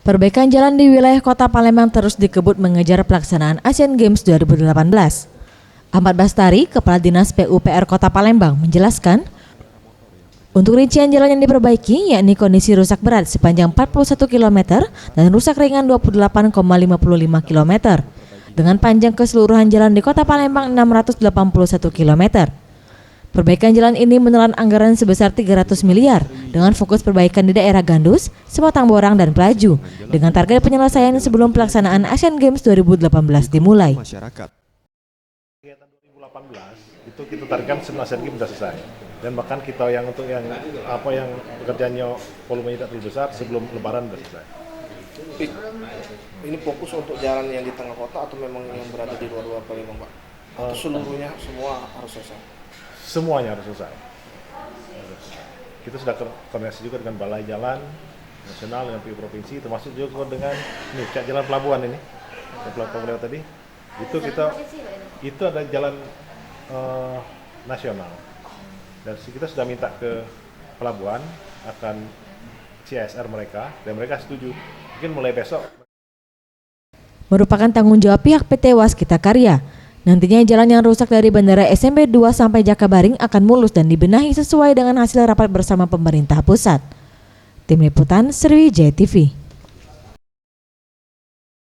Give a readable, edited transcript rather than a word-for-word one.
Perbaikan jalan di wilayah Kota Palembang terus dikebut mengejar pelaksanaan Asian Games 2018. Ahmad Bastari, Kepala Dinas PUPR Kota Palembang, menjelaskan, untuk rincian jalan yang diperbaiki, yakni kondisi rusak berat sepanjang 41 km dan rusak ringan 28,55 km, dengan panjang keseluruhan jalan di Kota Palembang 681 km. Perbaikan jalan ini menelan anggaran sebesar 300 miliar dengan fokus perbaikan di daerah Gandus, Sematang Borang, dan Pelaju dengan target penyelesaian sebelum pelaksanaan Asian Games 2018 dimulai. Kegiatan 2018 itu kita targetkan sebelum Asian Games sudah selesai, dan bahkan kita yang untuk yang pekerjaannya volumenya tidak terlalu besar sebelum Lebaran sudah selesai. Ini fokus untuk jalan yang di tengah kota atau memang yang berada di luar Palembang, Pak? Atau seluruhnya semua harus selesai? Semuanya harus selesai. Kita sudah koordinasi juga dengan Balai Jalan Nasional, dengan PU Provinsi, termasuk juga dengan jalan pelabuhan ini, pelabuhan tadi. Itu ada jalan nasional. Dan kita sudah minta ke pelabuhan akan CSR mereka, dan mereka setuju. Mungkin mulai besok. Merupakan tanggung jawab pihak PT Waskita Karya. Nantinya jalan yang rusak dari Bandara SMP 2 sampai Jakabaring akan mulus dan dibenahi sesuai dengan hasil rapat bersama pemerintah pusat. Tim Liputan Sriwijaya TV.